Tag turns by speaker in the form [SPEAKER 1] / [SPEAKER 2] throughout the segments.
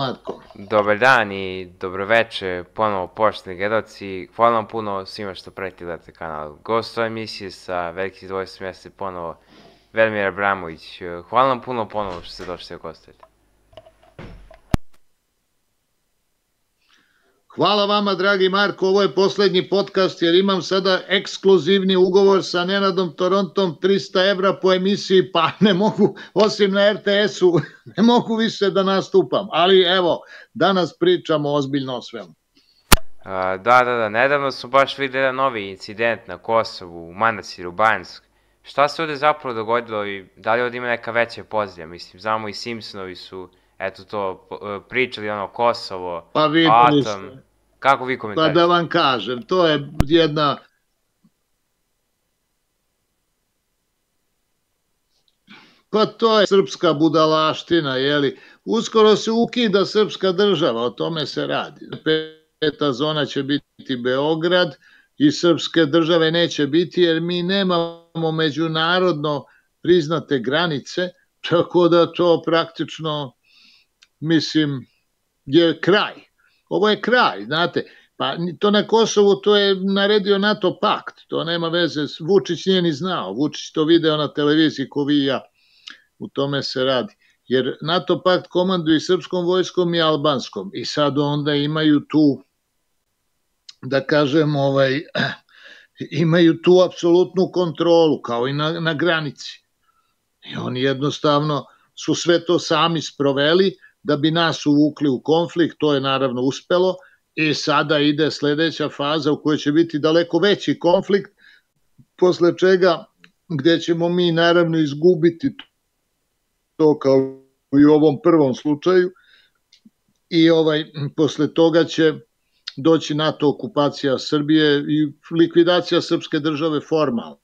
[SPEAKER 1] Matko.
[SPEAKER 2] Dobar dan i dobroveče, ponovo poštovani gledaoci. Hvala vam puno svima što pratite gledate kanal. Gost ove emisije sa velikim zadovoljstvom jeste ponovo Velimir Abramović. Hvala vam puno ponovo što ste došli da gostujete.
[SPEAKER 1] Hvala vama, dragi Marko, ovo je poslednji podcast jer imam sada ekskluzivni ugovor sa Nenadom Torontom, 300 evra po emisiji, pa ne mogu, osim na RTS-u, ne mogu više da nastupam. Ali evo, danas pričamo ozbiljno o svemu.
[SPEAKER 2] Da, nedavno su baš videli jedan novi incident na Kosovu, u manastiru Banjsk. Šta se ovde zapravo dogodilo i da li ovde ima neka veća pozadina? Mislim, znamo i Simpsonovi su, eto to, pričali ono Kosovo,
[SPEAKER 1] pa
[SPEAKER 2] atom. Kako vi komentarište?
[SPEAKER 1] Pa da vam kažem, to je jedna... Pa to je srpska budalaština, jeli? Uskoro se ukida srpska država, o tome se radi. Peta zona će biti Beograd i srpske države neće biti jer mi nemamo međunarodno priznate granice, tako da to praktično, mislim, je kraj. Ovo je kraj, znate, pa to na Kosovu to je naredio NATO pakt, to nema veze, Vučić nije ni znao, Vučić to video na televiziji ko vi i ja, u tome se radi. Jer NATO pakt komanduje i srpskom vojskom i albanskom i sad onda imaju tu, da kažem, imaju tu apsolutnu kontrolu, kao i na granici. I oni jednostavno su sve to sami sproveli, da bi nas uvukli u konflikt, to je naravno uspelo i sada ide sledeća faza u kojoj će biti daleko veći konflikt, posle čega gde ćemo mi naravno izgubiti to kao i u ovom prvom slučaju i posle toga će doći NATO okupacija Srbije i likvidacija srpske države formalno.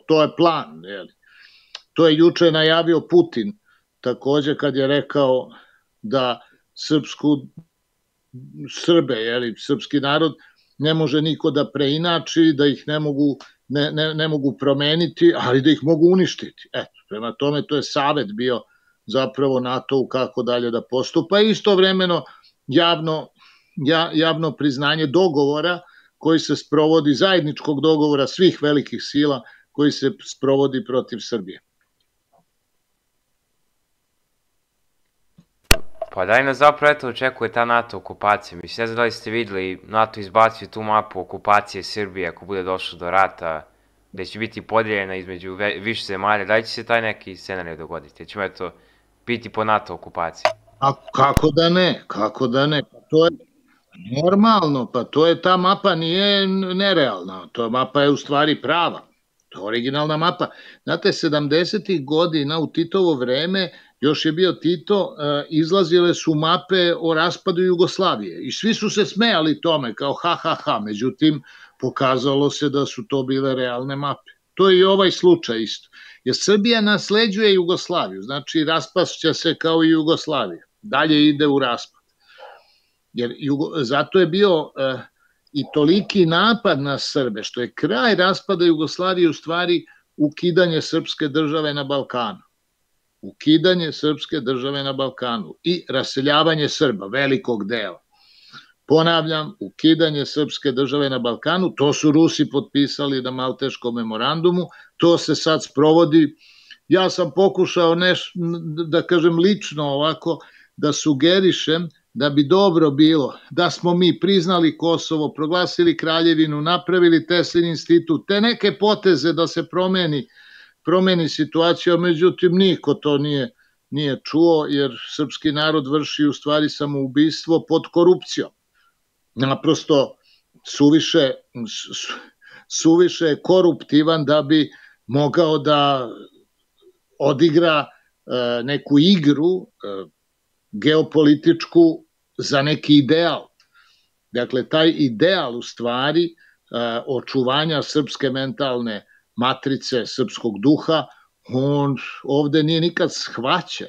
[SPEAKER 1] To je plan. To je juče najavio Putin, takođe kad je rekao da Srbe, srpski narod, ne može niko da preinači, da ih ne mogu promeniti, ali da ih mogu uništiti. Prema tome to je savet bio zapravo NATO-u kako dalje da postupa i istovremeno javno priznanje dogovora koji se sprovodi, zajedničkog dogovora svih velikih sila koji se sprovodi protiv Srbije.
[SPEAKER 2] Pa da li nas zapravo eto očekuje ta NATO okupacija? Mislim, ne znam da li ste videli, NATO izbacio tu mapu okupacije Srbije ako bude došlo do rata, gde će biti podeljena između više zemalja. Da li će se taj neki scenarij dogoditi? Ćemo eto biti po NATO okupaciji.
[SPEAKER 1] A kako da ne? Kako da ne? Pa to je normalno, pa to je, ta mapa nije nerealna. Ta mapa je u stvari prava. To je originalna mapa. Znate, 70. godina u Titovo vreme, još je bio Tito, izlazile su mape o raspadu Jugoslavije i svi su se smejali tome kao ha. Međutim, pokazalo se da su to bile realne mape. To je i ovaj slučaj isto. Jer Srbija nasleđuje Jugoslaviju, znači raspašće se kao i Jugoslavija. Dalje ide u raspad. Jer zato je bio i toliki napad na Srbe, što je kraj raspada Jugoslavije u stvari ukidanje srpske države na Balkanu. Ukidanje srpske države na Balkanu i raseljavanje Srba, velikog dela. Ponavljam, ukidanje srpske države na Balkanu, to su Rusi potpisali na Malteškom memorandumu, to se sad sprovodi. Ja sam pokušao da kažem lično ovako, da sugerišem da bi dobro bilo da smo mi priznali Kosovo, proglasili kraljevinu, napravili Teslin institut, te neke poteze da se promeni situacija, međutim niko to nije čuo jer srpski narod vrši u stvari samoubistvo pod korupcijom. Naprosto suviše je koruptivan da bi mogao da odigra neku igru geopolitičku za neki ideal. Dakle, taj ideal u stvari očuvanja srpske mentalne matrice, srpskog duha, on ovde nije nikad shvaćen.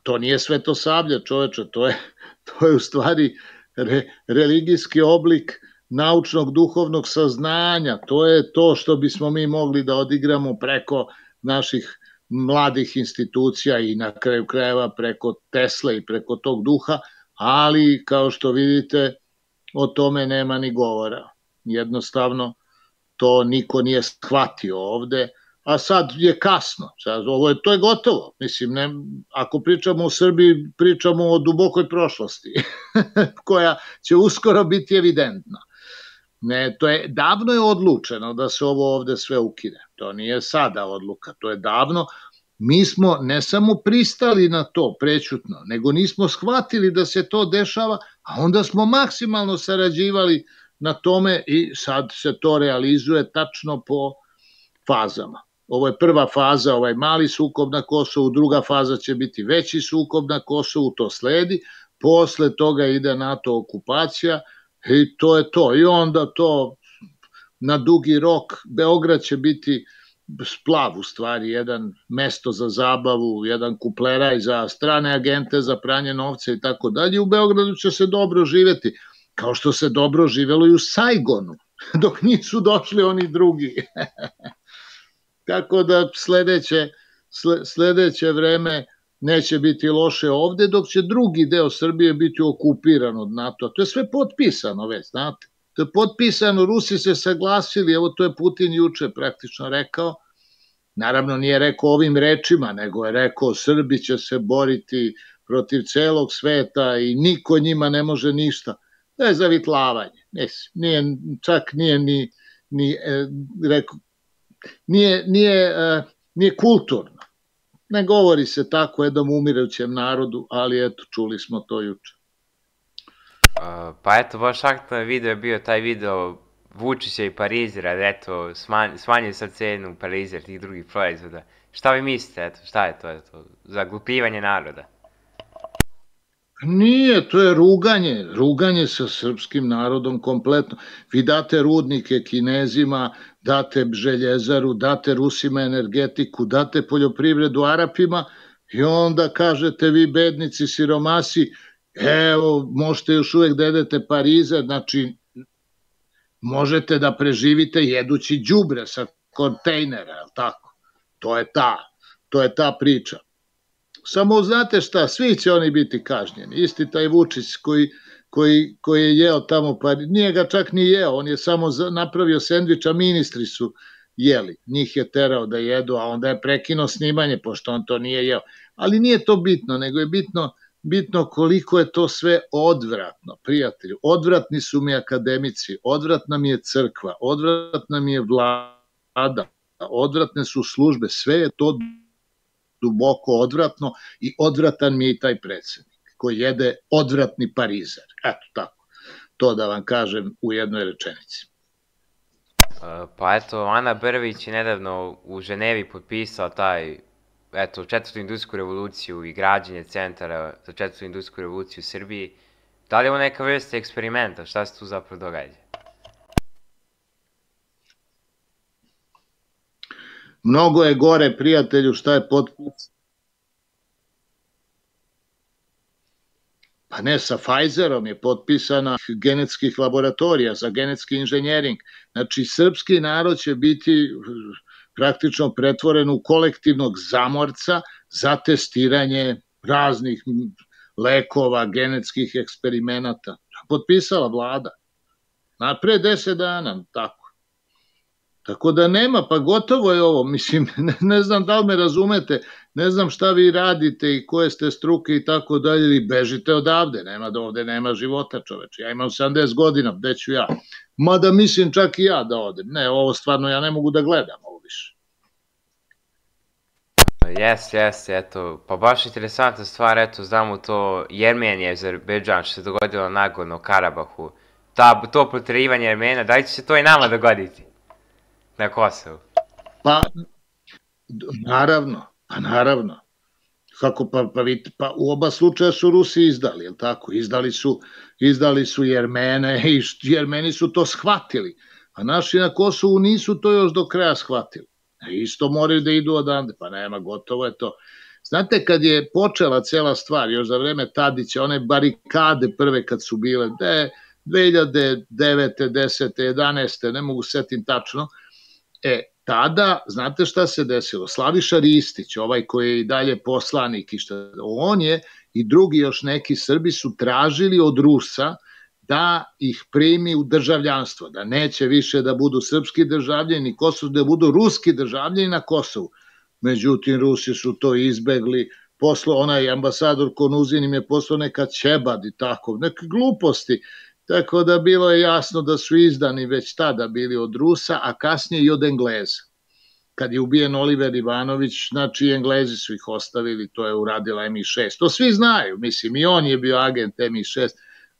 [SPEAKER 1] To nije Svetosavlje, čoveče, to je u stvari religijski oblik naučnog duhovnog saznanja. To je to što bismo mi mogli da odigramo preko naših mladih institucija i na kraju krajeva preko Tesle i preko tog duha, ali kao što vidite o tome nema ni govora. Jednostavno to niko nije shvatio ovde, a sad je kasno. To je gotovo. Mislim, ako pričamo o Srbiji, pričamo o dubokoj prošlosti, koja će uskoro biti evidentna. Davno je odlučeno da se ovo ovde sve ukine. To nije sada odluka, to je davno. Mi smo ne samo pristali na to prećutno, nego nismo shvatili da se to dešava, a onda smo maksimalno sarađivali na tome i sad se to realizuje tačno po fazama. Ovo je prva faza, ovaj mali sukob na Kosovu, druga faza će biti veći sukob na Kosovu, to sledi, posle toga ide NATO okupacija i to je to. I onda to na dugi rok, Beograd će biti splav u stvari, jedan mesto za zabavu, jedan kupleraj za strane agente, za pranje novca i tako dalje. U Beogradu će se dobro živeti, kao što se dobro živelo i u Saigonu, dok nisu došli oni drugi. Tako da sledeće vreme neće biti loše ovde, dok će drugi deo Srbije biti okupiran od NATO. To je sve potpisano već, znate. To je potpisano, Rusi se saglasili, evo to je Putin juče praktično rekao, naravno nije rekao ovim rečima, nego je rekao Srbi će se boriti protiv celog sveta i niko njima ne može ništa. To je zavitlavanje, čak nije ni rekao, nije kulturno. Ne govori se tako jednom umirećem narodu, ali eto, čuli smo to juče.
[SPEAKER 2] Pa eto, baš aktualan video je bio taj video Vučića i Parizera, da eto, smanjuje sad cenu Parizer, tih drugih proizvoda. Šta vi mislite, eto, šta je to, zaglupljivanje naroda?
[SPEAKER 1] Nije, to je ruganje sa srpskim narodom kompletno. Vi date rudnike Kinezima, date željezaru, date Rusima energetiku, date poljoprivredu Arapima i onda kažete vi bednici, siromasi, evo, možete još uvek da jedete Parizer, znači možete da preživite jedući đubre sa kontejnera, je li tako? To je ta priča. Samo znate šta, svi će oni biti kažnjeni. Isti taj Vučić koji je jeo tamo, pa nije ga čak ni jeo, on je samo napravio sendvič, a ministri su jeli. Njih je terao da jedu, a onda je prekinuo snimanje, pošto on to nije jeo. Ali nije to bitno, nego je bitno koliko je to sve odvratno, prijatelju. Odvratni su mi akademici, odvratna mi je crkva, odvratna mi je vlada, odvratne su službe, sve je to duboko odvratno i odvratan mi je i taj predsednik koji jede odvratni Parizer. Eto tako, to da vam kažem u jednoj rečenici.
[SPEAKER 2] Pa eto, Ana Brvić je nedavno u Ženevi potpisala taj, eto, četvrtu industrijsku revoluciju i građenje centara za četvrtu industrijsku revoluciju u Srbiji. Da li je ovo neka vrsta eksperimenta? Šta se tu zapravo događa?
[SPEAKER 1] Mnogo je gore, prijatelju, šta je potpis. Pa ne, sa Pfizerom je potpisana genetskih laboratorija za genetski inženjering. Znači, srpski narod će biti praktično pretvoren u kolektivnog zamorca za testiranje raznih lekova, genetskih eksperimenata. Potpisala vlada. Pre 10 dana, tako. Tako da nema, pa gotovo je ovo, mislim, ne znam da li me razumete, ne znam šta vi radite i koje ste struke i tako dalje, ili bežite odavde, nema da ovde nema života, čoveče, ja imam 70 godina, gde ću ja, mada mislim čak i ja da odem, ne, ovo stvarno ja ne mogu da gledam ovo više.
[SPEAKER 2] Jeste, eto, pa baš interesantna stvar, eto, znamo to Jermenija, Azerbejdžan, što se dogodilo na Nagorno-Karabahu, to proterivanje Jermena, da li će se to i nama dogoditi? Na Kosovu?
[SPEAKER 1] Pa, naravno. Kako, pa u oba slučaja su Rusi izdali, je li tako? Izdali su Jermene i Jermeni su to shvatili, a naši na Kosovu nisu to još do kraja shvatili. Isto moraju da idu odande, pa nema, gotovo je to. Znate, kad je počela cela stvar, još za vreme Tadića, one barikade prve kad su bile, 2009. 10. 11. ne mogu setim tačno, tada, znate šta se desilo? Slaviša Ristić, ovaj koji je i dalje poslanik, on je i drugi još neki Srbi su tražili od Rusa da ih primi u državljanstvo, da neće više da budu srpski državljani Kosovo, da budu ruski državljani na Kosovu. Međutim, Rusi su to izbegli, poslao onaj ambasador Konuzin im je poslao neka ćebad i tako, neke gluposti, tako da bilo je jasno da su izdani već tada bili od Rusa, a kasnije i od Engleza. Kad je ubijen Oliver Ivanović, znači Englezi su ih ostavili, to je uradila MI6. To svi znaju, mislim, i on je bio agent MI6.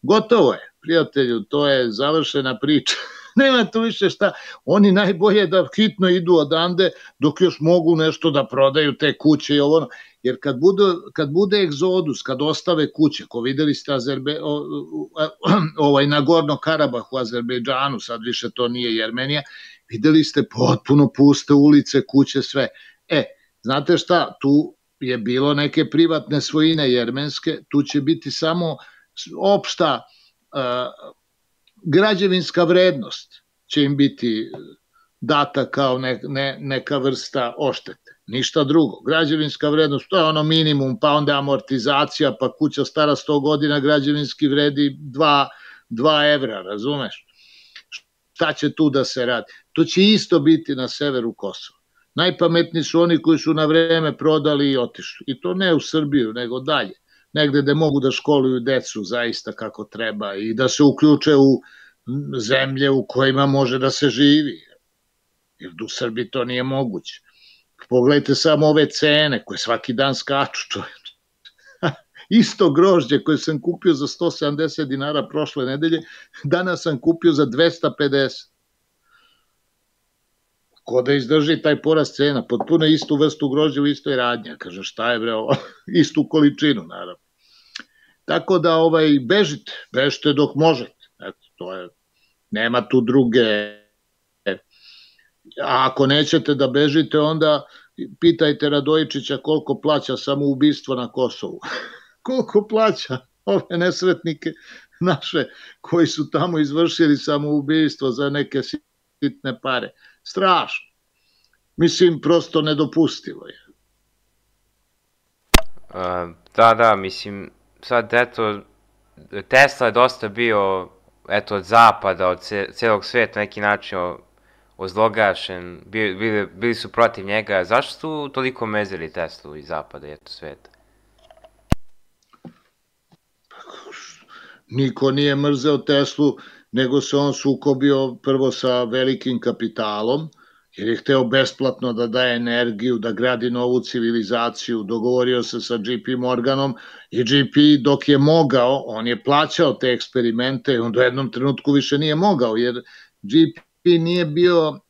[SPEAKER 1] Gotovo je, prijatelju, to je završena priča. Nema tu više šta. Oni najbolje da hitno idu odande dok još mogu nešto da prodaju te kuće i ovo. Jer kad bude egzodus, kad ostave kuće, ko videli ste Nagorno Karabah u Azerbejdžanu, sad više to nije Jermenija, videli ste potpuno puste ulice, kuće, sve. Znate šta, tu je bilo neke privatne svojine jermenske, tu će biti samo opšta građevinska vrednost će im biti data kao neka vrsta oštete. Ništa drugo. Građevinska vrednost, to je ono minimum, pa onda amortizacija, pa kuća stara 100 godina, građevinski vredi 2 evra, razumeš? Šta će tu da se radi? To će isto biti na severu Kosova. Najpametniji su oni koji su na vreme prodali i otišli. I to ne u Srbiju, nego dalje. Negde gde mogu da školuju decu zaista kako treba i da se uključe u zemlje u kojima može da se živi. Jer u Srbiji to nije moguće. Pogledajte samo ove cene koje svaki dan skaču, čovječe. Isto grožđe koje sam kupio za 170 dinara prošle nedelje, danas sam kupio za 250. Ko da izdrži taj porast cena, potpuno istu vrstu grožđa u istoj radnji. Kaže, šta je bre ovo? Istu količinu, naravno. Tako da bežite dok možete. To je, nema tu druge. A ako nećete da bežite, onda pitajte Radojičića koliko plaća samoubistvo na Kosovu. Koliko plaća ove nesretnike naše koji su tamo izvršili samoubistvo za neke sitne pare. Strašno. Mislim, prosto nedopustivo je.
[SPEAKER 2] Da, mislim, sad eto, Tesla je dosta bio, eto, od zapada, od celog sveta, neki način ozlogašen, bili su protiv njega. Zašto su toliko mezili Teslu iz zapada, eto, sveta?
[SPEAKER 1] Niko nije mrzeo Teslu, nego se on sukobio prvo sa velikim kapitalom, jer je hteo besplatno da daje energiju, da gradi novu civilizaciju, dogovorio se sa JP Morganom i JP dok je mogao, on je plaćao te eksperimente i on u jednom trenutku više nije mogao, jer JP nije bio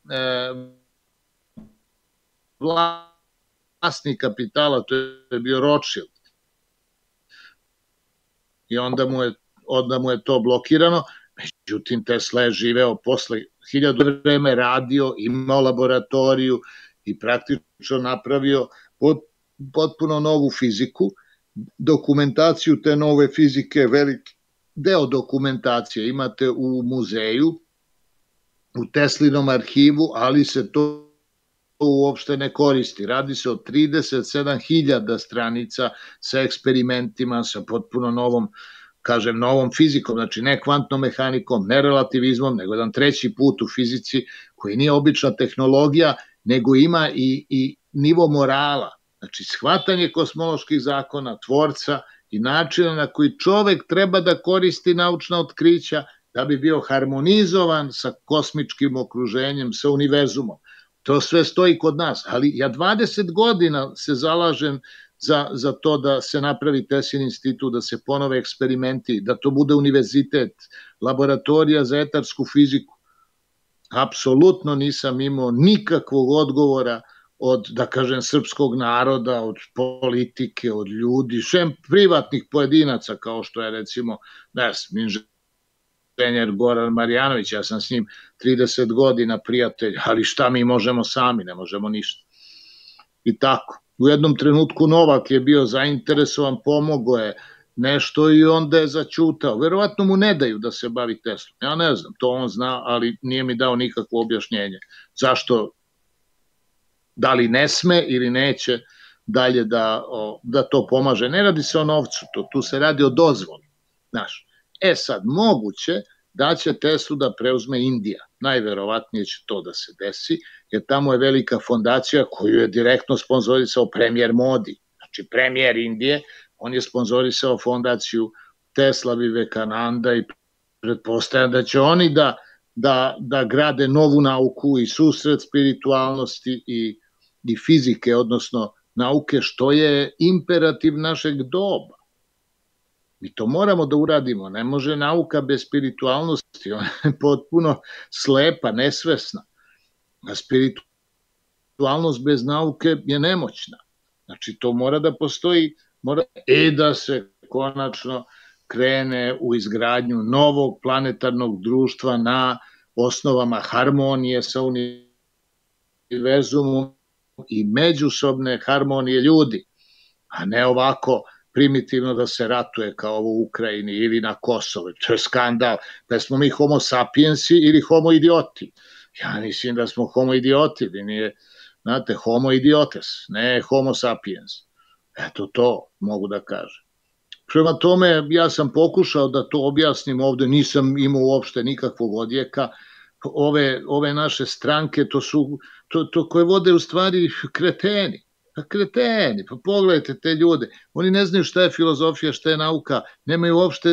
[SPEAKER 1] vlasnik kapitala, to je bio Rothschild. I onda mu je to blokirano. Međutim, Tesla je živeo posle 1000 vreme, radio, imao laboratoriju i praktično napravio potpuno novu fiziku, dokumentaciju te nove fizike, veliki deo dokumentacije imate u muzeju, u Teslinom arhivu, ali se to uopšte ne koristi. Radi se o 37.000 stranica sa eksperimentima, sa potpuno novom, kažem, novom fizikom, znači ne kvantnom mehanikom, ne relativizmom, nego jedan treći put u fizici koji nije obična tehnologija, nego ima i nivo morala, znači shvatanje kosmoloških zakona, tvorca i načina na koji čovek treba da koristi naučna otkrića da bi bio harmonizovan sa kosmičkim okruženjem, sa univerzumom. To sve stoji kod nas, ali ja 20 godina se zalažem za to da se napravi Teslin institut, da se ponove eksperimenti, da to bude univerzitet, laboratorija za etarsku fiziku. Apsolutno nisam imao nikakvog odgovora od, da kažem, srpskog naroda, od politike, od ljudi, šem privatnih pojedinaca, kao što je recimo, ne znam, inženjer Goran Marjanović, ja sam s njim 30 godina prijatelj, ali šta mi možemo sami, ne možemo ništa. I tako. U jednom trenutku Novak je bio zainteresovan, pomogao je nešto i onda je začutao. Verovatno mu ne daju da se bavi Teslom. Ja ne znam, to on zna, ali nije mi dao nikakvo objašnjenje. Zašto da li ne sme ili neće dalje da to pomaže. Ne radi se o novcu, tu se radi o dozvoli. Znaš, sad, moguće da će Teslu da preuzme Indija. Najverovatnije će to da se desi, jer tamo je velika fondacija koju je direktno sponzorisao premijer Modi. Znači, premijer Indije, on je sponzorisao fondaciju Tesla Vivekananda i pretpostavljam da će oni da grade novu nauku i susret spiritualnosti i fizike, odnosno nauke, što je imperativ našeg doba. Mi to moramo da uradimo, ne može nauka bez spiritualnosti, ona je potpuno slepa, nesvesna. A spiritualnost bez nauke je nemoćna. Znači, to mora da postoji, i da se konačno krene u izgradnju novog planetarnog društva na osnovama harmonije sa univerzumom i međusobne harmonije ljudi, a ne ovako primitivno da se ratuje kao ovo u Ukrajini ili na Kosovo. To je skandal. Da smo mi homo sapiensi ili homo idioti. Ja mislim da smo homo idioti, da nije, znate, homo idiotes, ne homo sapiens. Eto to mogu da kažem. Prema tome, ja sam pokušao da to objasnim ovde, nisam imao uopšte nikakvog odjeka. Ove naše stranke, to koje vode u stvari kreteni. Kreteni, pa pogledajte te ljude, oni ne znaju šta je filozofija, šta je nauka, nemaju uopšte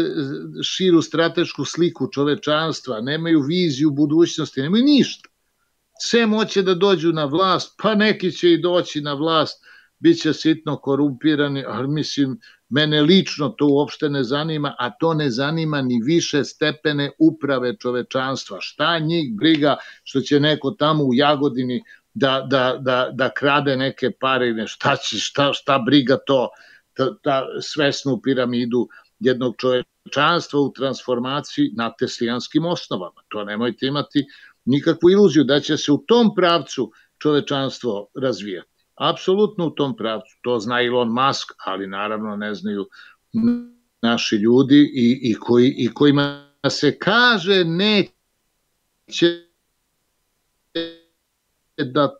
[SPEAKER 1] širu stratešku sliku čovečanstva, nemaju viziju budućnosti, nemaju ništa. Sve moće da dođu na vlast, pa neki će i doći na vlast, bit će sitno korumpirani, ali mislim, mene lično to uopšte ne zanima, a to ne zanima ni više stepene uprave čovečanstva. Šta njih briga što će neko tamo u Jagodini da krade neke pare, šta briga to, ta svesnu piramidu jednog čovečanstva u transformaciji na teslijanskim osnovama. To nemojte imati nikakvu iluziju da će se u tom pravcu čovečanstvo razvijati. Apsolutno u tom pravcu. To zna Elon Musk, ali naravno ne znaju naši ljudi i kojima se kaže neće da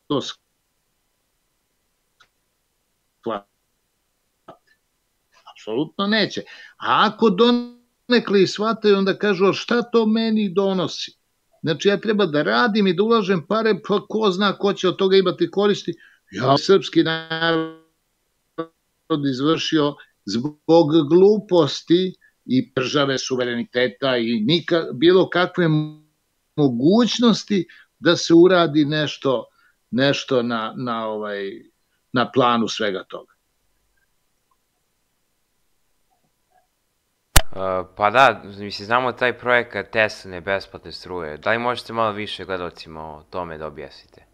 [SPEAKER 1] to shvate. Apsolutno neće. A ako donekle i shvataju, onda kažu, šta to meni donosi? Znači, ja treba da radim i da ulažem pare, pa ko zna ko će od toga imati koristi. Ja srpski narod izvršio zbog gluposti i države suvereniteta i bilo kakve mogućnosti da se uradi nešto na planu svega toga.
[SPEAKER 2] Pa da, mislim, znamo taj projekat Tesline besplatne struje. Da li možete malo više gledalcima o tome da objasnite?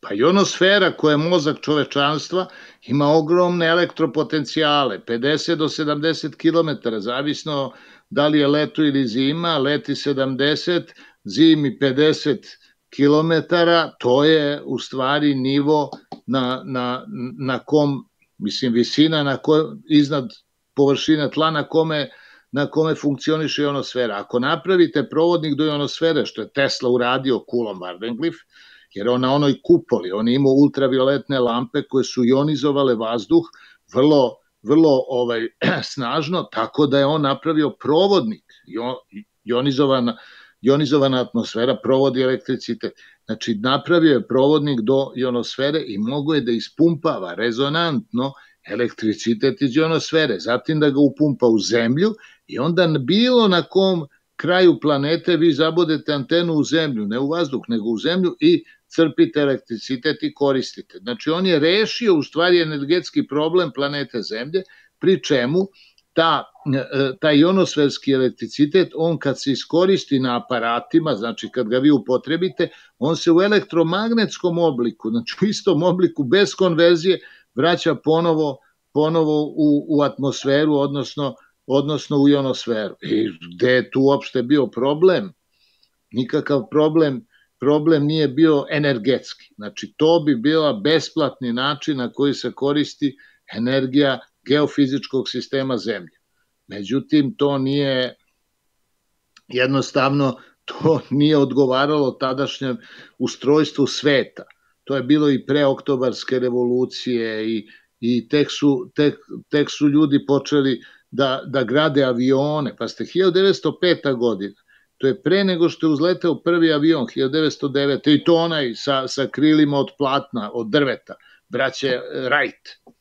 [SPEAKER 1] Pa ionosfera koja je mozak čovečanstva ima ogromne elektropotencijale, 50 do 70 km, zavisno da li je leto ili zima, leti 70, zimi 50 km, to je u stvari nivo na kom, mislim, visina iznad površine tla na kome funkcioniše ionosfera. Ako napravite provodnik do ionosfere, što je Tesla uradio Coulomb Wardenclyffe, jer on na onoj kupoli, on je imao ultravioletne lampe koje su ionizovale vazduh vrlo snažno, tako da je on napravio provodnik. Ionizovana atmosfera provodi elektricitet. Znači, napravio je provodnik do ionosfere i mogo je da ispumpava rezonantno elektricitet iz ionosfere, zatim da ga upumpa u zemlju i onda bilo na kom kraju planete vi zabodete antenu u zemlju, ne u vazduh, nego u zemlju i crpite elektricitet i koristite. Znači, on je rešio u stvari energetski problem planete Zemlje, pri čemu taj ionosferski elektricitet, on kad se iskoristi na aparatima, znači kad ga vi upotrebite, on se u elektromagnetskom obliku, znači u istom obliku, bez konverzije, vraća ponovo u atmosferu, odnosno u ionosferu. I gde je tu uopšte bio problem? Nikakav problem nije bio energetski. Znači, to bi bila besplatni način na koji se koristi energija geofizičkog sistema Zemlje. Međutim, to nije jednostavno, to nije odgovaralo tadašnjem ustrojstvu sveta. To je bilo i pre Oktobarske revolucije i tek su ljudi počeli da grade avione. Pa ste 1905. godina, to je pre nego što je uzleteo prvi avion, 1909. I to onaj sa krilima od platna, od drveta, braće Wright,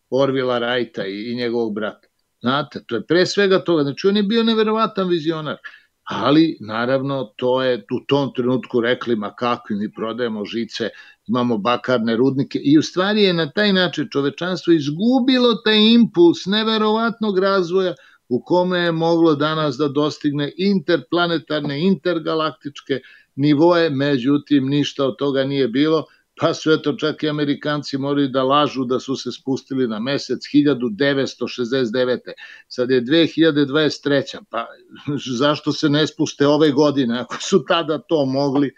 [SPEAKER 1] Orvila Wrighta i njegovog brata. Znate, to je pre svega toga. Znači, on je bio neverovatan vizionar. Ali, naravno, to je u tom trenutku rekli, ma kakvi, mi prodajemo žice, imamo bakarne rudnike i u stvari je na taj način čovečanstvo izgubilo taj impuls neverovatnog razvoja u kome je moglo danas da dostigne interplanetarne, intergalaktičke nivoje, međutim ništa od toga nije bilo, pa su eto čak i Amerikanci morali da lažu da su se spustili na mesec 1969. Sad je 2023. Pa zašto se ne spuste ove godine, ako su tada to mogli,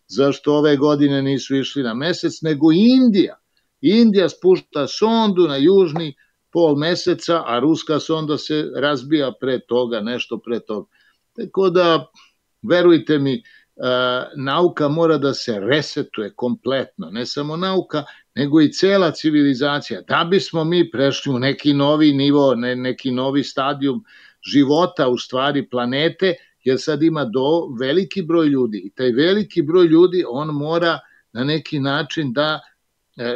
[SPEAKER 1] zašto ove godine nisu išli na mesec, nego Indija. Indija spušta sondu na južni pol meseca, a ruska sonda se razbija pre toga, nešto pre toga. Tako da, verujte mi, nauka mora da se resetuje kompletno, ne samo nauka, nego i cela civilizacija, da bismo mi prešli u neki novi nivo, neki novi stadijum života, u stvari planete, jer sad ima veliki broj ljudi i taj veliki broj ljudi, on mora na neki način da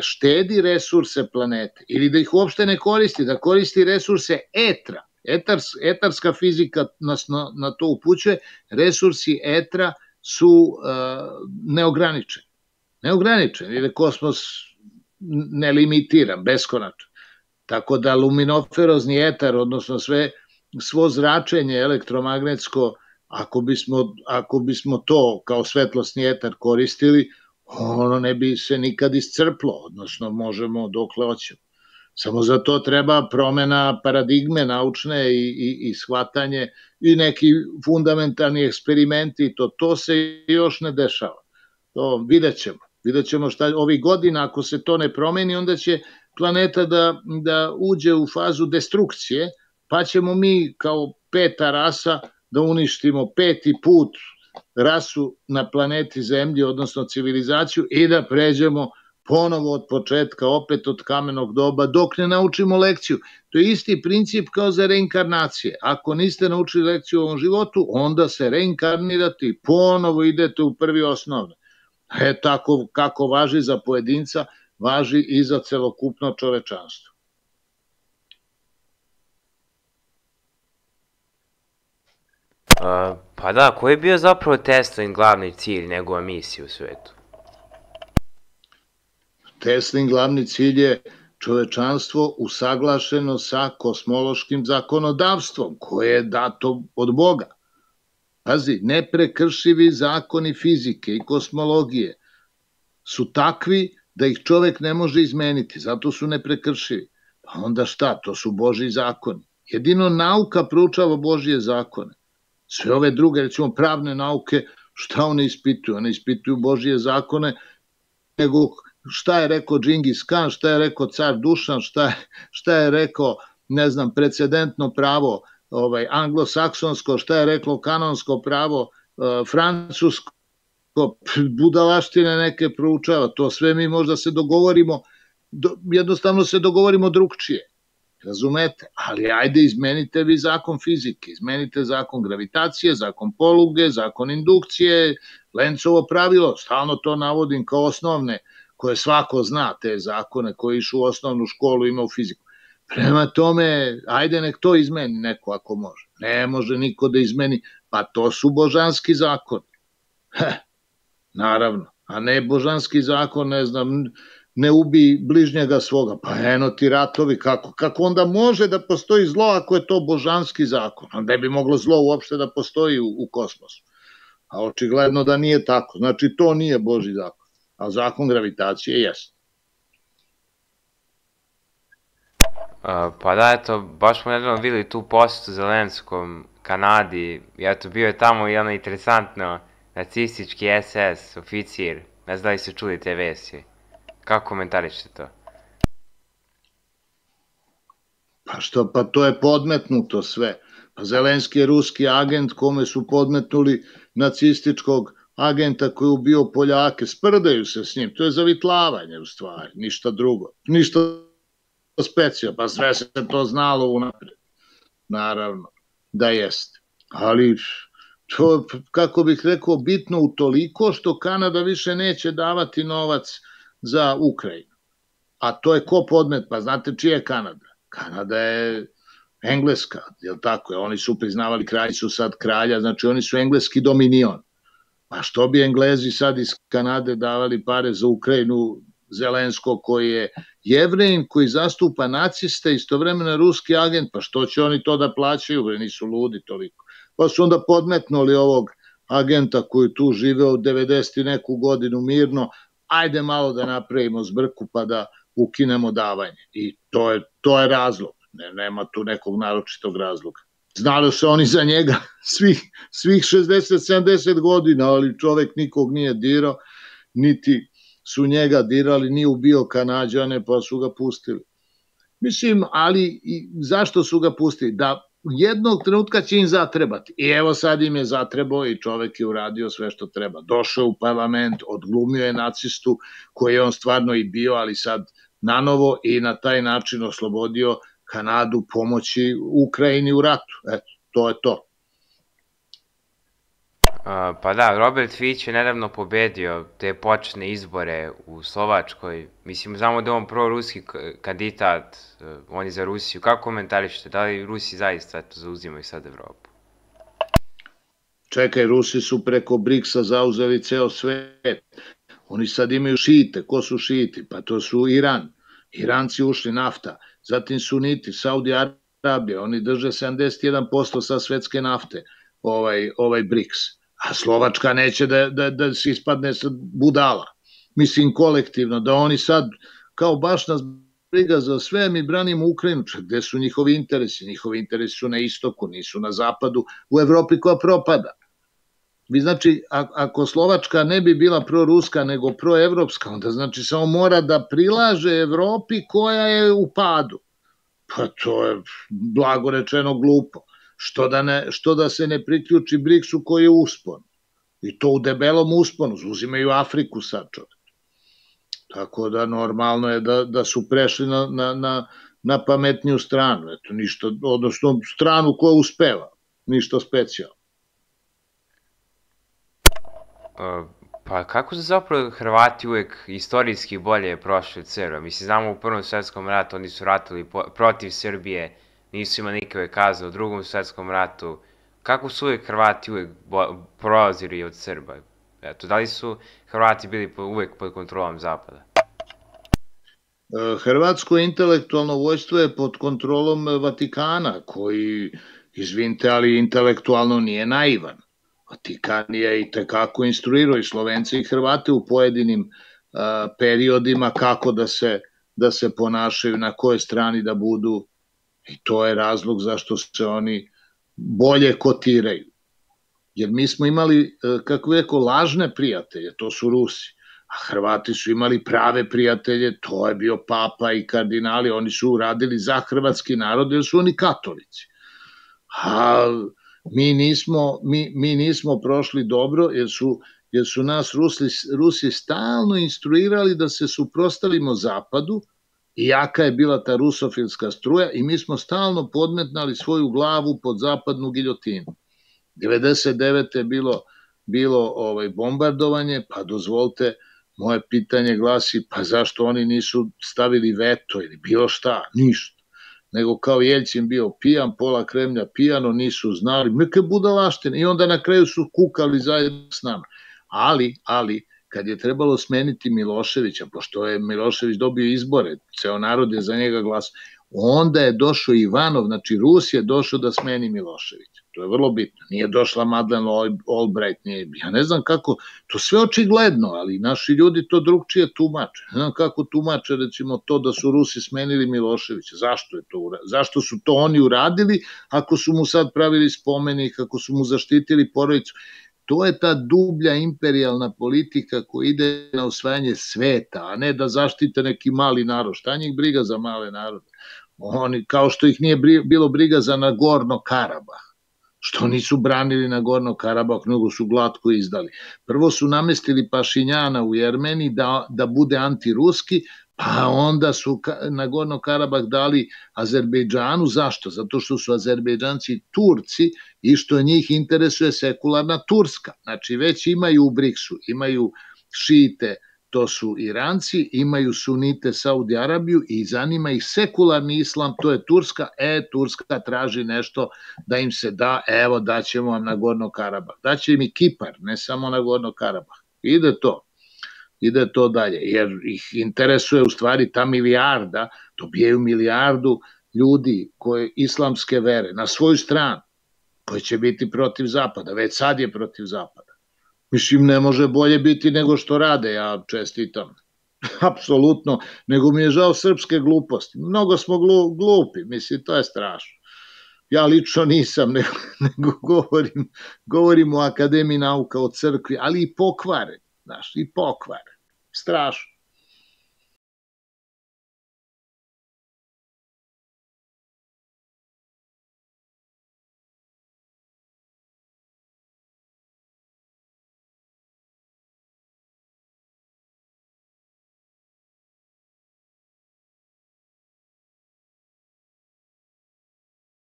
[SPEAKER 1] štedi resurse planete ili da ih uopšte ne koristi, da koristi resurse etra. Etarska fizika nas na to upućuje, resursi etra su neograničeni. Neograničeni, jer je kosmos nelimitiran, beskonačan. Tako da luminoferozni etar, odnosno svo zračenje elektromagnetsko, ako bismo to kao svetlosni etar koristili, ono ne bi se nikad iscrplo, odnosno možemo dokle hoćemo. Samo za to treba promena paradigme naučne i shvatanje i neki fundamentalni eksperimenti, to se još ne dešava. To vidjet ćemo šta ovih godina, ako se to ne promeni, onda će planeta da uđe u fazu destrukcije, pa ćemo mi kao peta rasa da uništimo peti put rasu na planeti Zemlji, odnosno civilizaciju, i da pređemo ponovo od početka, opet od kamenog doba, dok ne naučimo lekciju. To je isti princip kao za reinkarnacije. Ako niste naučili lekciju u ovom životu, onda se reinkarnirate i ponovo idete u prvi osnovne. Tako kako važi za pojedinca, važi i za celokupno čovečanstvo.
[SPEAKER 2] Pa da, koji je bio zapravo Teslin glavni cilj, njegova misija u svetu?
[SPEAKER 1] Teslin glavni cilj je čovečanstvo usaglašeno sa kosmološkim zakonodavstvom koje je dato od Boga. Pazi, neprekršivi zakoni fizike i kosmologije su takvi da ih čovek ne može izmeniti, zato su neprekršivi. Pa onda šta, to su Božji zakoni. Jedino nauka proučava Božje zakone. Sve ove druge, recimo pravne nauke, šta one ispituju? One ispituju Božje zakone, nego šta je rekao Džingis Kan, šta je rekao car Dušan, šta je rekao, ne znam, precedentno pravo anglosaksonsko, šta je reklo kanonsko pravo francusko, budalaštine neke proučava, to sve mi možda se dogovorimo, jednostavno se dogovorimo drugčije, razumete, ali ajde izmenite vi zakon fizike, izmenite zakon gravitacije, zakon poluge, zakon indukcije, Lencovo pravilo, stalno to navodim kao osnovne, koje svako zna, te zakone koji išu u osnovnu školu, ima u fiziku. Prema tome, ajde nek to izmeni neko ako može. Ne može niko da izmeni, pa to su božanski zakoni. Naravno, a ne božanski zakon, ne znam, ne ubi bližnjega svoga, pa eno ti ratovi, kako onda može da postoji zlo ako je to božanski zakon? Onda bi moglo zlo uopšte da postoji u kosmosu. A očigledno da nije tako, znači to nije Božji zakon, a zakon gravitacije jeste.
[SPEAKER 2] Pa da, eto, baš smo nedavno videli tu posetu Zelenskom Kanadi, i eto, bio je tamo i ono interesantno nacistički SS oficir, ne znam da li ste čuli te vesti, kako komentarišete to?
[SPEAKER 1] Pa što, pa to je podmetnuto sve, Pa Zelenski je ruski agent kome su podmetnuli nacističkog agenta koji je ubio Poljake, sprdaju se s njim, to je zavitlavanje u stvari, ništa drugo, ništa specijal, pa sve se to znalo unapred, naravno da jeste, ali to, kako bih rekao, bitno u toliko što Kanada više neće davati novac za Ukrajinu, a to je ko podmet, pa znate čija je Kanada? Kanada je Engleska, jel tako je, oni su priznavali kraljicu sad kralja, znači oni su engleski dominion. Pa što bi Englezi sad iz Kanade davali pare za Ukrajinu, Zelenskog koji je Jevrejin, koji zastupa naciste, istovremeno ruski agent, pa što će oni to da plaćaju, nisu ludi toliko. Pa su onda podmetnuli ovog agenta koji tu žive od 90 i neku godinu mirno, ajde malo da napravimo zbrku pa da ukinemo davanje. I to je razlog, nema tu nekog naročitog razloga. Znali se oni za njega svih 60-70 godina, ali čovek nikog nije dirao, niti su njega dirali, nije ubio Kanađane, pa su ga pustili. Mislim, ali zašto su ga pustili? Da jednog trenutka će im zatrebati. I evo sad im je zatrebao i čovek je uradio sve što treba. Došao u parlament, odglumio je nacistu koji je on stvarno i bio, ali sad nanovo i na taj način oslobodio Kanadu pomoći Ukrajini u ratu. Eto, to je to.
[SPEAKER 2] Pa da, Robert Fico je nedavno pobedio te početne izbore u Slovačkoj. Mislim, znamo da je on proruski kandidat, on je za Rusiju. Kako komentarišete? Da li Rusi zaista zauzimaju sad Evropu?
[SPEAKER 1] Čekaj, Rusi su preko BRICS-a zauzeli ceo svet. Oni sad imaju šite. Ko su šiti? Pa to su Iran. Iranci ušli, nafta. Zatim suniti, Saudi Arabija. Oni drže 71% sa svetske nafte, ovaj BRICS. A Slovačka neće da se ispadne sad budala. Mislim, kolektivno, da oni sad, kao baš nas briga za sve, mi branimo Ukrajinu. Čak, gde su njihovi interesi? Njihovi interesi su na istoku, nisu na zapadu, u Evropi koja propada. Vi znači, ako Slovačka ne bi bila proruska nego proevropska, onda znači samo mora da prilaže Evropi koja je u padu. Pa to je blago rečeno glupo. Što da se ne priključi BRICS-u koji je uspon. I to u debelom usponu. Uzimaju Afriku sad, čovjek. Tako da normalno je da su prešli na pametniju stranu. Eto, ništa, odnosno stranu koja uspeva. Ništa specijalno.
[SPEAKER 2] Pa kako su zapravo Hrvati uvek istorijski bolje prošli od Srba? Mislim, znamo u Prvom svetskom ratu oni su ratili protiv Srbije, nisu imali nikakve kaze u Drugom svetskom ratu. Kako su Hrvati uvek prolazili od Srba? Eto, da li su Hrvati bili uvek pod kontrolom Zapada?
[SPEAKER 1] Hrvatsko intelektualno vojstvo je pod kontrolom Vatikana, koji, izvinite, ali intelektualno nije naivan. Vatikan je i tekako instruirao i Slovence i Hrvate u pojedinim periodima kako da se ponašaju, na kojoj strani da budu, i to je razlog zašto se oni bolje kotiraju. Jer mi smo imali, kako bih rekao, lažne prijatelje, to su Rusi, a Hrvati su imali prave prijatelje, to je bio papa i kardinali, oni su radili za hrvatski narod jer su oni katolici. A mi nismo prošli dobro jer su nas Rusi stalno instruirali da se suprotstavimo Zapadu i jaka je bila ta rusofilska struja i mi smo stalno podmetnali svoju glavu pod zapadnu giljotinu. 99. je bilo bombardovanje, pa dozvolite, moje pitanje glasi, pa zašto oni nisu stavili veto ili bilo šta, ništa. Nego kao Jeljcin bio pijan, pola Kremlja pijano, nisu znali, neke budalaštine, i onda na kraju su kukali zajedno s nama. Ali, kad je trebalo smeniti Miloševića, pošto je Milošević dobio izbore, ceo narod je za njega glasao, onda je došao Ivanov, znači Rus je došao da smeni Miloševića. To je vrlo bitno. Nije došla Madeleine Albright, ja ne znam kako, to sve očigledno, ali naši ljudi to drugčije tumače. Ne znam kako tumače, recimo, to da su Rusi smenili Miloševića. Zašto su to oni uradili ako su mu sad pravili spomenik, ako su mu zaštitili porodicu? To je ta dublja imperijalna politika koja ide na osvajanje sveta, a ne da zaštite neki mali narod. Šta njih briga za male narode? Oni, kao što ih nije bilo briga za Nagorno Karabah, što nisu branili Nagorno Karabah, nego su glatko izdali. Prvo su namestili Pašinjana u Jermeniji da bude antiruski, pa onda su Nagorno Karabah dali Azerbejdžanu. Zašto? Zato što su Azerbejdžanci Turci i što njih interesuje sekularna Turska. Znači već imaju u BRICS-u, imaju šite, to su Iranci, imaju sunite Saudi Arabiju i zanima ih sekularni islam, to je Turska. Turska traži nešto da im se da, evo daćemo vam Nagorno Karabah. Daće im i Kipar, ne samo Nagorno Karabah. Ide to dalje, jer ih interesuje u stvari ta milijarda, dobijaju milijardu ljudi koje islamske vere na svoju stranu, koji će biti protiv Zapada, već sad je protiv Zapada. Mislim, ne može bolje biti nego što rade, ja čestitam. Apsolutno, nego mi je žao srpske gluposti. Mnogo smo glupi, mislim, to je strašno. Ja lično nisam, nego govorim o Akademiji nauka, o crkvi, ali i pokvare, znaš, i pokvare. Strašno.